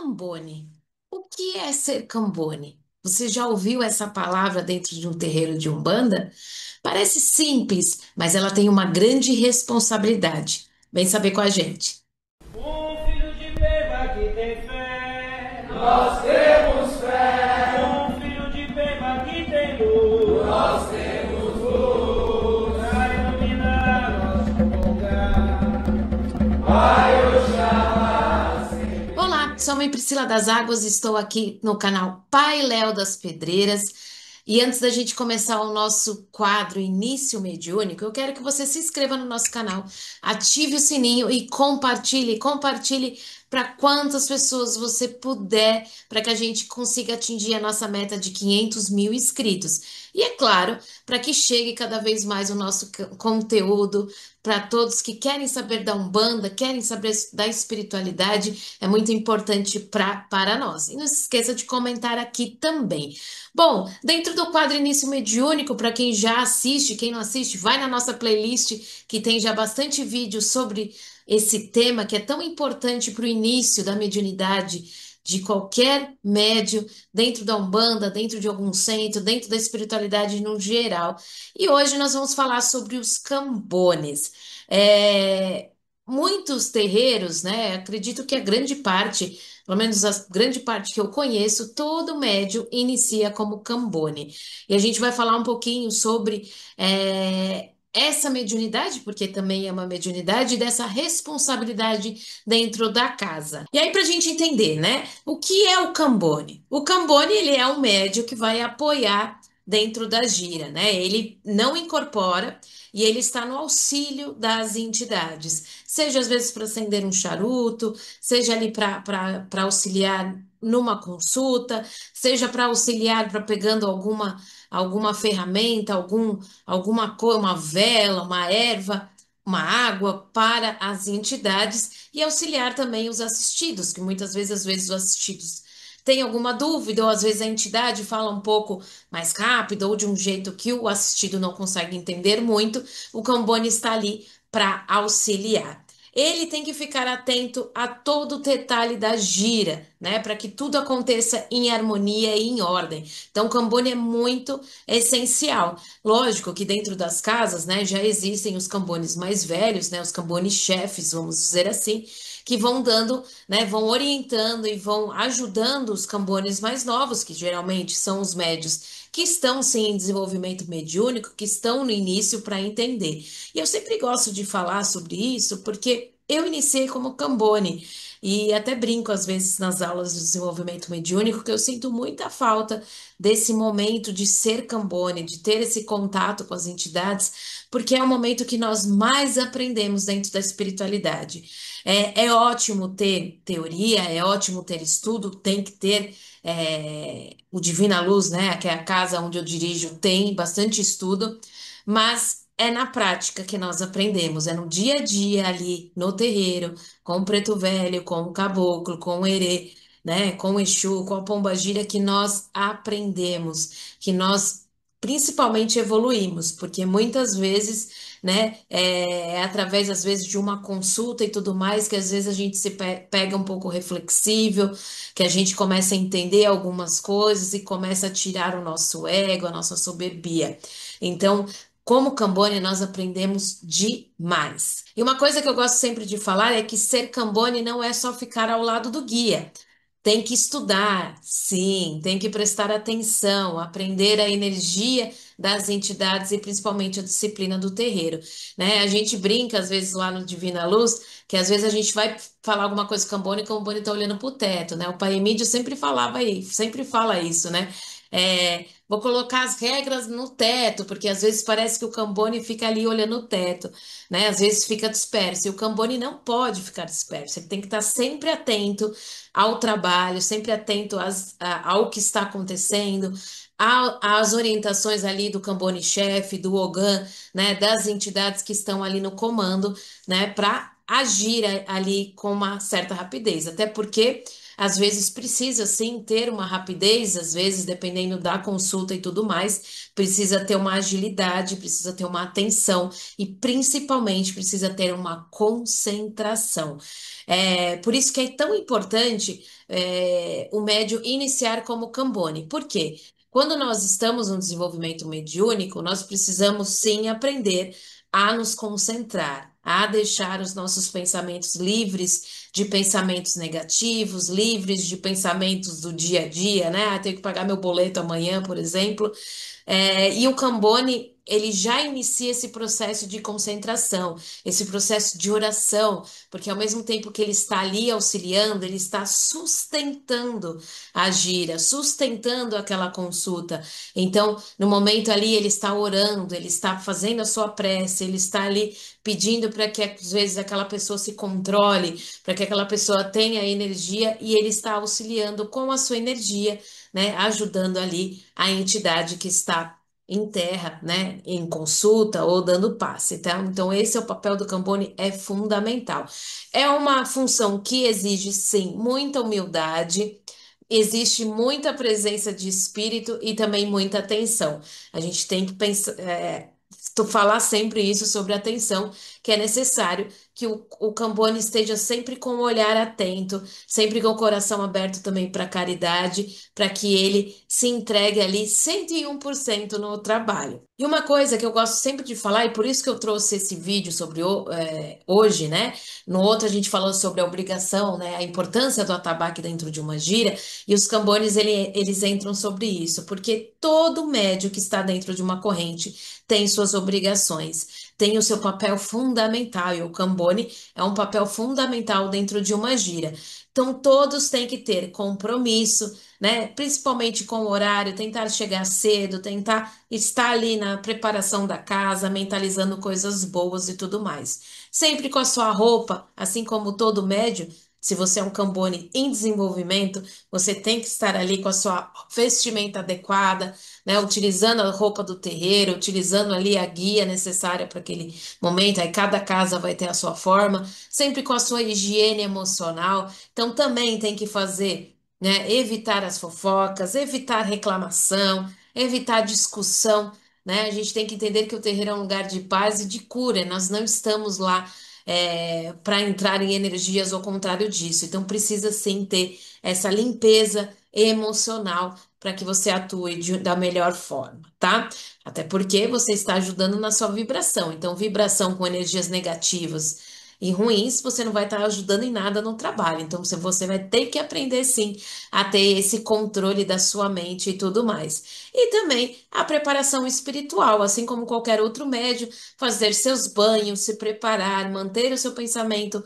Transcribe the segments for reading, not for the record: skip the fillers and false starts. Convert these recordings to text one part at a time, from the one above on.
Cambone. O que é ser Cambone? Você já ouviu essa palavra dentro de um terreiro de Umbanda? Parece simples, mas ela tem uma grande responsabilidade. Vem saber com a gente. Um filho de Peba que tem fé. Nós temos fé. Um filho de Peba que tem luz. Nós temos luz. Pra iluminar nosso lugar. Vai Oxalá. Olá, sou a mãe Priscila das Águas, estou aqui no canal Pai Léo das Pedreiras. E antes da gente começar o nosso quadro Início Mediúnico, eu quero que você se inscreva no nosso canal, ative o sininho e compartilhe para quantas pessoas você puder, para que a gente consiga atingir a nossa meta de 500 mil inscritos. E é claro, para que chegue cada vez mais o nosso conteúdo para todos que querem saber da Umbanda, querem saber da espiritualidade, é muito importante para nós. E não se esqueça de comentar aqui também. Bom, dentro do quadro Início Mediúnico, para quem já assiste, quem não assiste, vai na nossa playlist que tem já bastante vídeo sobre esse tema que é tão importante para o início da mediunidade de qualquer médio, dentro da Umbanda, dentro de algum centro, dentro da espiritualidade no geral. E hoje nós vamos falar sobre os cambones. Muitos terreiros, né? Acredito que a grande parte, pelo menos a grande parte que eu conheço, todo médio inicia como cambone. E a gente vai falar um pouquinho sobre essa mediunidade, porque também é uma mediunidade, e dessa responsabilidade dentro da casa. E aí, para a gente entender, né? O que é o cambone? O cambone, ele é um médio que vai apoiar dentro da gira, né? Ele não incorpora e ele está no auxílio das entidades, seja às vezes para acender um charuto, seja ali para auxiliar numa consulta, seja para auxiliar para pegando alguma ferramenta, alguma coisa, uma vela, uma erva, uma água para as entidades e auxiliar também os assistidos, que muitas vezes, às vezes, os assistidos têm alguma dúvida, ou às vezes a entidade fala um pouco mais rápido, ou de um jeito que o assistido não consegue entender muito, o Cambone está ali para auxiliar. Ele tem que ficar atento a todo o detalhe da gira, né, para que tudo aconteça em harmonia e em ordem. Então, o Cambone é muito essencial. Lógico que dentro das casas, né, já existem os cambones mais velhos, né, os cambones chefes, vamos dizer assim, que vão dando, né, vão orientando e vão ajudando os cambones mais novos, que geralmente são os médios que estão sim em desenvolvimento mediúnico, que estão no início para entender. E eu sempre gosto de falar sobre isso porque eu iniciei como cambone. E até brinco às vezes nas aulas de desenvolvimento mediúnico que eu sinto muita falta desse momento de ser cambone, de ter esse contato com as entidades, porque é o momento que nós mais aprendemos dentro da espiritualidade. É ótimo ter teoria, é ótimo ter estudo, tem que ter o Divina Luz, né, que é a casa onde eu dirijo, tem bastante estudo, mas é na prática que nós aprendemos, é no dia a dia ali no terreiro, com o preto velho, com o caboclo, com o erê, né, com o Exu, com a pombagira, que nós aprendemos, que nós principalmente evoluímos, porque muitas vezes, né, é através às vezes de uma consulta e tudo mais, que às vezes a gente se pega um pouco reflexível, que a gente começa a entender algumas coisas e começa a tirar o nosso ego, a nossa soberbia. Então, como Cambone, nós aprendemos demais. E uma coisa que eu gosto sempre de falar é que ser Cambone não é só ficar ao lado do guia. Tem que estudar, sim, tem que prestar atenção, aprender a energia das entidades e principalmente a disciplina do terreiro, né? A gente brinca às vezes lá no Divina Luz, que às vezes a gente vai falar alguma coisa com o Cambone tá olhando pro teto, né? O pai Emílio sempre falava aí, sempre fala isso, né? Vou colocar as regras no teto, porque às vezes parece que o Cambone fica ali olhando o teto, né? Às vezes fica disperso, e o Cambone não pode ficar disperso, ele tem que estar sempre atento ao trabalho, sempre atento ao que está acontecendo, às orientações ali do Cambone-chefe, do Ogan, né, das entidades que estão ali no comando, né, para agir ali com uma certa rapidez. Até porque às vezes precisa sim ter uma rapidez, às vezes, dependendo da consulta e tudo mais, precisa ter uma agilidade, precisa ter uma atenção e principalmente precisa ter uma concentração. Por isso que é tão importante o médio iniciar como Cambone. Por quê? Quando nós estamos no desenvolvimento mediúnico, nós precisamos sim aprender a nos concentrar, a deixar os nossos pensamentos livres de pensamentos negativos, livres de pensamentos do dia a dia, né? Ah, tenho que pagar meu boleto amanhã, por exemplo. E o Cambone, ele já inicia esse processo de concentração, esse processo de oração, porque ao mesmo tempo que ele está ali auxiliando, ele está sustentando a gira, sustentando aquela consulta. Então, no momento ali, ele está orando, ele está fazendo a sua prece, ele está ali pedindo para que às vezes aquela pessoa se controle, para que aquela pessoa tenha energia e ele está auxiliando com a sua energia, né, ajudando ali a entidade que está em terra, né, em consulta ou dando passe, tá? Então, esse é o papel do Cambone, é fundamental. É uma função que exige, sim, muita humildade, existe muita presença de espírito e também muita atenção. A gente tem que pensar, tu falar sempre isso sobre atenção, que é necessário que o Cambone esteja sempre com o olhar atento, sempre com o coração aberto também para a caridade, para que ele se entregue ali 101% no trabalho. E uma coisa que eu gosto sempre de falar, e por isso que eu trouxe esse vídeo sobre hoje, né? No outro a gente falou sobre a obrigação, né? A importância do atabaque dentro de uma gira, e os cambones eles entram sobre isso, porque todo médio que está dentro de uma corrente tem suas obrigações, tem o seu papel fundamental, e o cambone é um papel fundamental dentro de uma gira. Então, todos têm que ter compromisso, né? Principalmente com o horário, tentar chegar cedo, tentar estar ali na preparação da casa, mentalizando coisas boas e tudo mais. Sempre com a sua roupa, assim como todo médio, se você é um cambone em desenvolvimento, você tem que estar ali com a sua vestimenta adequada, né? Utilizando a roupa do terreiro, utilizando ali a guia necessária para aquele momento. Aí cada casa vai ter a sua forma, sempre com a sua higiene emocional. Então também tem que fazer, né? Evitar as fofocas, evitar reclamação, evitar discussão, né? A gente tem que entender que o terreiro é um lugar de paz e de cura. Nós não estamos lá para entrar em energias ao contrário disso. Então precisa sim ter essa limpeza emocional para que você atue da melhor forma, tá? Até porque você está ajudando na sua vibração. Então, vibração com energias negativas e ruins, você não vai estar ajudando em nada no trabalho. Então, você vai ter que aprender sim a ter esse controle da sua mente e tudo mais. E também a preparação espiritual, assim como qualquer outro médio, fazer seus banhos, se preparar, manter o seu pensamento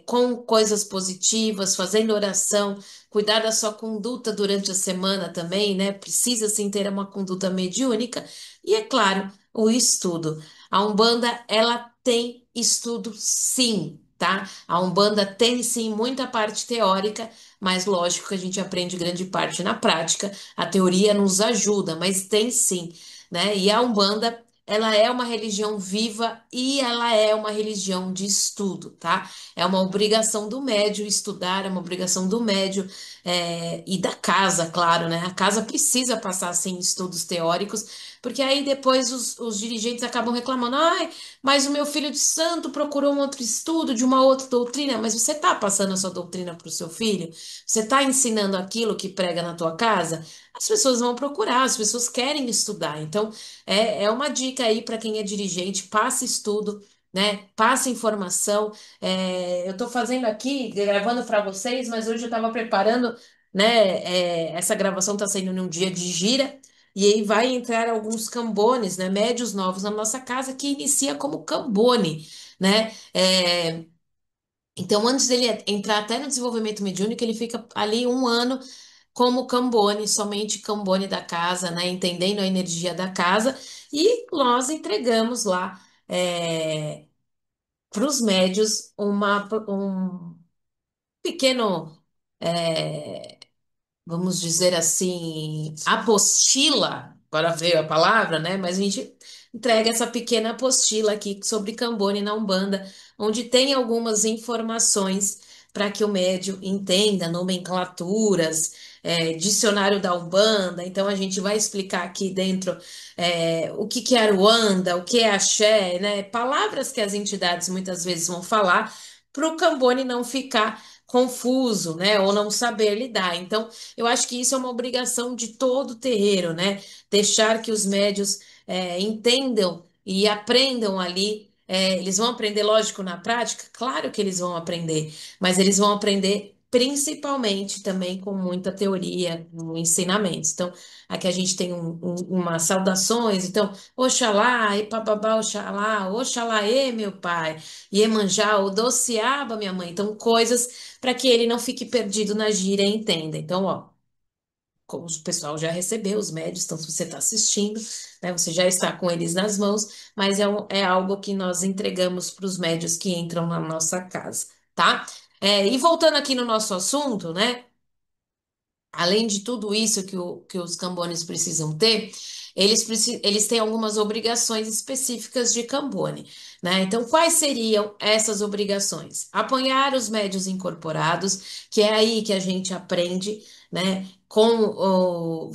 com coisas positivas, fazendo oração, cuidar da sua conduta durante a semana também, né? Precisa sim ter uma conduta mediúnica. E é claro, o estudo. A Umbanda, ela tem estudo sim, tá? A Umbanda tem sim muita parte teórica, mas lógico que a gente aprende grande parte na prática. A teoria nos ajuda, mas tem sim, né? E a Umbanda, ela é uma religião viva e ela é uma religião de estudo, tá? É uma obrigação do médio estudar, é uma obrigação do médio e da casa, claro, né? A casa precisa passar assim estudos teóricos, porque aí depois os dirigentes acabam reclamando, ai, mas o meu filho de santo procurou um outro estudo de uma outra doutrina, mas você está passando a sua doutrina para o seu filho? Você está ensinando aquilo que prega na tua casa? As pessoas vão procurar, as pessoas querem estudar. Então, é uma dica aí para quem é dirigente, passe estudo, né? Passe informação. Eu estou fazendo aqui, gravando para vocês, mas hoje eu estava preparando, né? Essa gravação está saindo num dia de gira. E aí vai entrar alguns cambones, né, médios novos na nossa casa, que inicia como cambone, né? Então, antes dele entrar até no desenvolvimento mediúnico, ele fica ali um ano como cambone, somente cambone da casa, né? Entendendo a energia da casa, e nós entregamos lá para os médios um pequeno. é, Vamos dizer assim, apostila, agora veio a palavra, né? Mas a gente entrega essa pequena apostila aqui sobre Cambone na Umbanda, onde tem algumas informações, para que o médium entenda nomenclaturas, dicionário da Umbanda. Então, a gente vai explicar aqui dentro o que que é Aruanda, o que é axé, né? Palavras que as entidades muitas vezes vão falar para o Cambone não ficar confuso, né? Ou não saber lidar. Então, eu acho que isso é uma obrigação de todo terreiro, né? Deixar que os médios entendam e aprendam ali. Eles vão aprender, lógico, na prática? Claro que eles vão aprender, mas eles vão aprender principalmente também com muita teoria, no ensinamento. Então, aqui a gente tem umas saudações, então, Oxalá, e papabá, Oxalá, Oxalá, meu pai, Iemanjá, o Dociaba, minha mãe. Então, coisas para que ele não fique perdido na gíria e entenda. Então, ó, como o pessoal já recebeu, os médios, então se você está assistindo, né, você já está com eles nas mãos, mas é algo que nós entregamos para os médios que entram na nossa casa, tá? E voltando aqui no nosso assunto, né? Além de tudo isso que os cambones precisam ter, eles têm algumas obrigações específicas de Cambone, né? Então, quais seriam essas obrigações? Apoiar os médios incorporados, que é aí que a gente aprende, né? O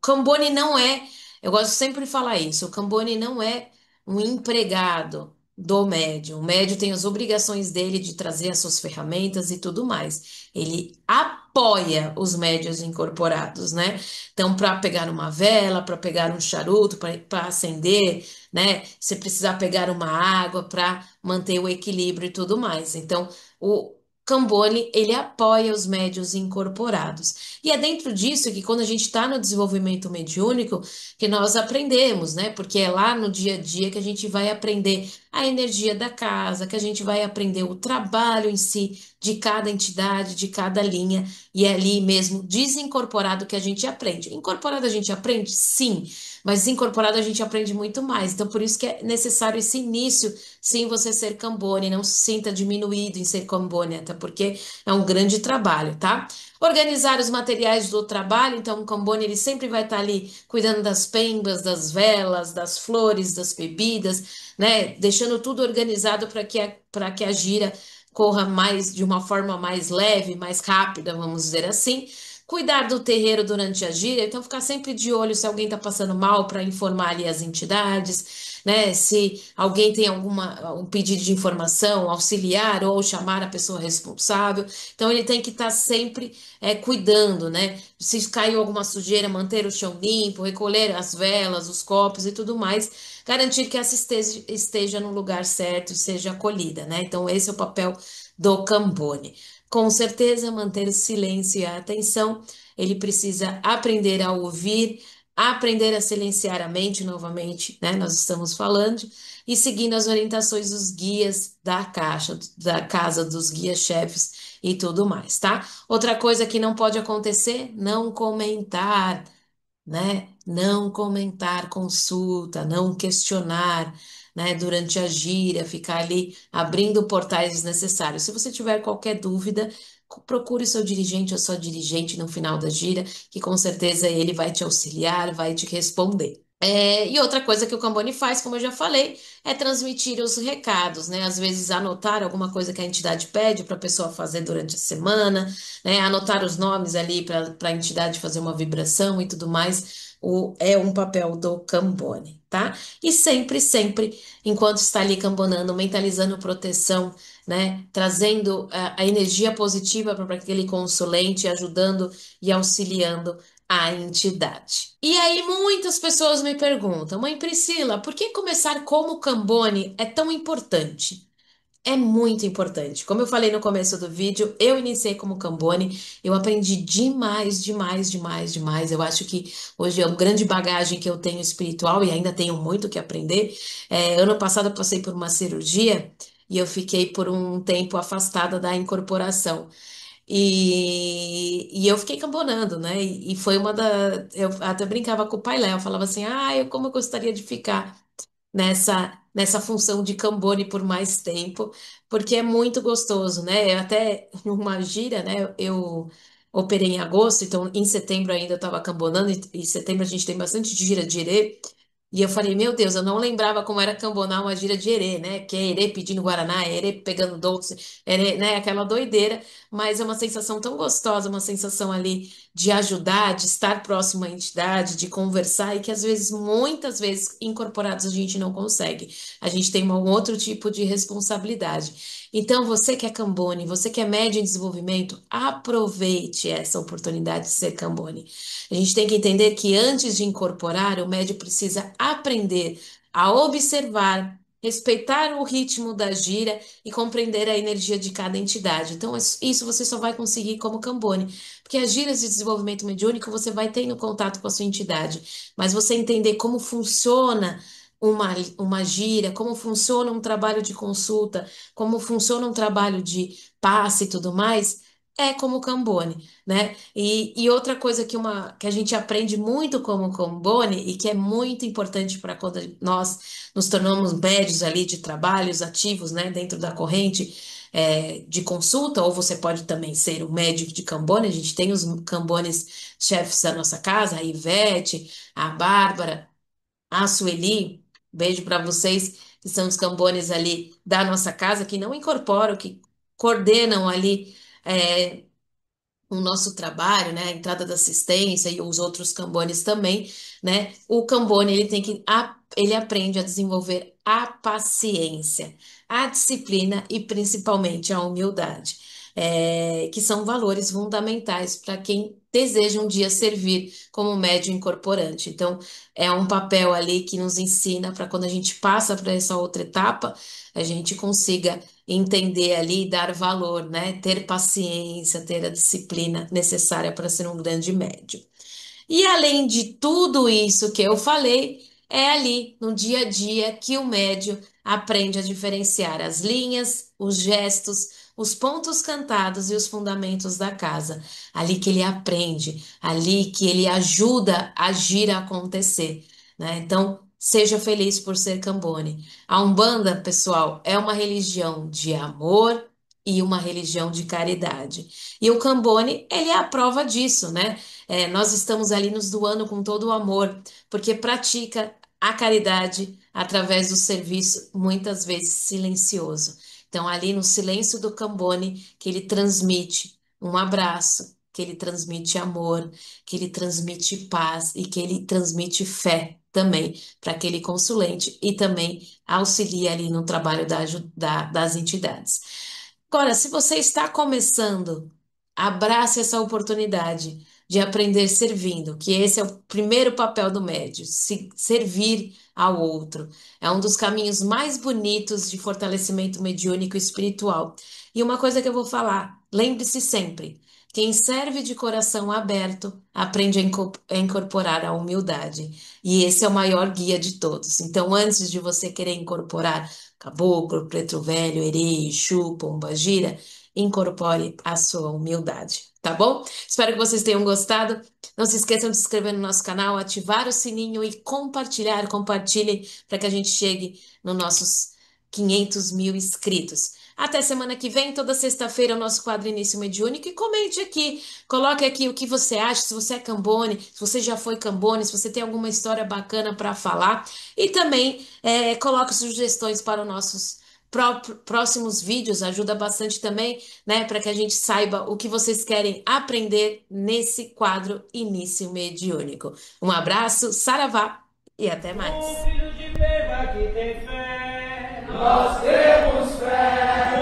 Cambone não é, eu gosto sempre de falar isso, o Cambone não é um empregado do médium. O médium tem as obrigações dele de trazer as suas ferramentas e tudo mais. Ele apoia os médios incorporados, né? Então, para pegar uma vela, para pegar um charuto, para acender, né? Se precisar pegar uma água para manter o equilíbrio e tudo mais. Então, o Cambone, ele apoia os médios incorporados. E é dentro disso que, quando a gente está no desenvolvimento mediúnico, que nós aprendemos, né? Porque é lá no dia a dia que a gente vai aprender a energia da casa, que a gente vai aprender o trabalho em si de cada entidade, de cada linha, e é ali mesmo desincorporado que a gente aprende. Incorporado a gente aprende? Sim, mas desincorporado a gente aprende muito mais. Então, por isso que é necessário esse início, sim, você ser Cambone, não se sinta diminuído em ser Cambone, até porque é um grande trabalho, tá? Organizar os materiais do trabalho, então o Cambone ele sempre vai estar ali cuidando das pembas, das velas, das flores, das bebidas, né? Deixando tudo organizado para que a gira corra mais de uma forma mais leve, mais rápida, vamos dizer assim. Cuidar do terreiro durante a gira, então ficar sempre de olho se alguém está passando mal para informar ali as entidades, né? Se alguém tem um pedido de informação, auxiliar ou chamar a pessoa responsável. Então ele tem que estar sempre cuidando, né? Se caiu alguma sujeira, manter o chão limpo, recolher as velas, os copos e tudo mais, garantir que essa esteja no lugar certo, seja acolhida, né? Então, esse é o papel do Cambone. Com certeza, manter o silêncio e a atenção, ele precisa aprender a ouvir, aprender a silenciar a mente novamente, né? Nós estamos falando, e seguindo as orientações dos guias da caixa, da casa dos guias-chefes e tudo mais, tá? Outra coisa que não pode acontecer, não comentar, né? Não comentar consulta, não questionar, né? Durante a gira, ficar ali abrindo portais desnecessários. Se você tiver qualquer dúvida, procure seu dirigente ou sua dirigente no final da gira, que com certeza ele vai te auxiliar, vai te responder. E outra coisa que o Cambone faz, como eu já falei, é transmitir os recados, né? Às vezes anotar alguma coisa que a entidade pede para a pessoa fazer durante a semana, né? Anotar os nomes ali para a entidade fazer uma vibração e tudo mais. É um papel do Cambone, tá? E sempre, sempre, enquanto está ali cambonando, mentalizando proteção, né? Trazendo a energia positiva para aquele consulente, ajudando e auxiliando a entidade. E aí muitas pessoas me perguntam, mãe Priscila, por que começar como Cambone é tão importante? É muito importante. Como eu falei no começo do vídeo, eu iniciei como Cambone, eu aprendi demais, demais, demais, demais. Eu acho que hoje é uma grande bagagem que eu tenho espiritual e ainda tenho muito que aprender. Ano passado eu passei por uma cirurgia e eu fiquei por um tempo afastada da incorporação. E eu fiquei cambonando, né? E foi uma da. Eu até brincava com o pai Léo, falava assim: como eu gostaria de ficar nessa função de cambone por mais tempo, porque é muito gostoso, né? Eu até numa gira, né? Eu operei em agosto, então em setembro ainda eu estava cambonando, e em setembro a gente tem bastante gira de irê. E eu falei, meu Deus, eu não lembrava como era cambonar uma gíria de erê, né? Que é erê pedindo guaraná, é erê pegando doce, erê, né? Aquela doideira, mas é uma sensação tão gostosa, uma sensação ali de ajudar, de estar próximo à entidade, de conversar e que às vezes, muitas vezes, incorporados a gente não consegue. A gente tem um outro tipo de responsabilidade. Então, você que é Cambone, você que é médio em desenvolvimento, aproveite essa oportunidade de ser Cambone. A gente tem que entender que antes de incorporar, o médio precisa aprender a observar, respeitar o ritmo da gira e compreender a energia de cada entidade. Então, isso você só vai conseguir como Cambone, porque as giras de desenvolvimento mediúnico você vai tendo contato com a sua entidade, mas você entender como funciona uma gira, como funciona um trabalho de consulta, como funciona um trabalho de passe e tudo mais, é como Cambone, né? E outra coisa que a gente aprende muito como Cambone e que é muito importante para quando nós nos tornamos médios ali de trabalhos ativos, né, dentro da corrente de consulta, ou você pode também ser o médico de Cambone, a gente tem os Cambones chefes da nossa casa, a Ivete, a Bárbara, a Sueli, beijo para vocês que são os Cambones ali da nossa casa, que não incorporam, que coordenam ali. O nosso trabalho, né, a entrada da assistência e os outros cambones também, né? O cambone ele tem que ele aprende a desenvolver a paciência, a disciplina e principalmente a humildade, que são valores fundamentais para quem deseja um dia servir como médio incorporante. Então, é um papel ali que nos ensina para quando a gente passa para essa outra etapa, a gente consiga entender ali, dar valor, né? Ter paciência, ter a disciplina necessária para ser um grande médium. E além de tudo isso que eu falei, é ali no dia a dia que o médio aprende a diferenciar as linhas, os gestos, os pontos cantados e os fundamentos da casa. Ali que ele aprende, ali que ele ajuda a agir a acontecer, né? Então, seja feliz por ser Cambone. A Umbanda, pessoal, é uma religião de amor e uma religião de caridade. E o Cambone, ele é a prova disso, né? Nós estamos ali nos doando com todo o amor, porque pratica a caridade através do serviço, muitas vezes silencioso. Então, ali no silêncio do Cambone, que ele transmite um abraço, que ele transmite amor, que ele transmite paz e que ele transmite fé também para aquele consulente e também auxilia ali no trabalho das entidades. Agora, se você está começando, abrace essa oportunidade de aprender servindo, que esse é o primeiro papel do médio, servir ao outro. É um dos caminhos mais bonitos de fortalecimento mediúnico e espiritual. E uma coisa que eu vou falar, lembre-se sempre, quem serve de coração aberto aprende a incorporar a humildade. E esse é o maior guia de todos. Então, antes de você querer incorporar caboclo, preto velho, erê, exu, pombagira, incorpore a sua humildade, tá bom? Espero que vocês tenham gostado. Não se esqueçam de se inscrever no nosso canal, ativar o sininho e compartilhar. Compartilhem para que a gente chegue nos nossos 500 mil inscritos. Até semana que vem, toda sexta-feira, o nosso quadro Início Mediúnico. E comente aqui, coloque aqui o que você acha, se você é Cambone, se você já foi Cambone, se você tem alguma história bacana para falar. E também coloque sugestões para os nossos próximos vídeos, ajuda bastante também, né, para que a gente saiba o que vocês querem aprender nesse quadro Início Mediúnico. Um abraço, saravá e até Um mais. filho de Peba que tem fé. Nós temos fé.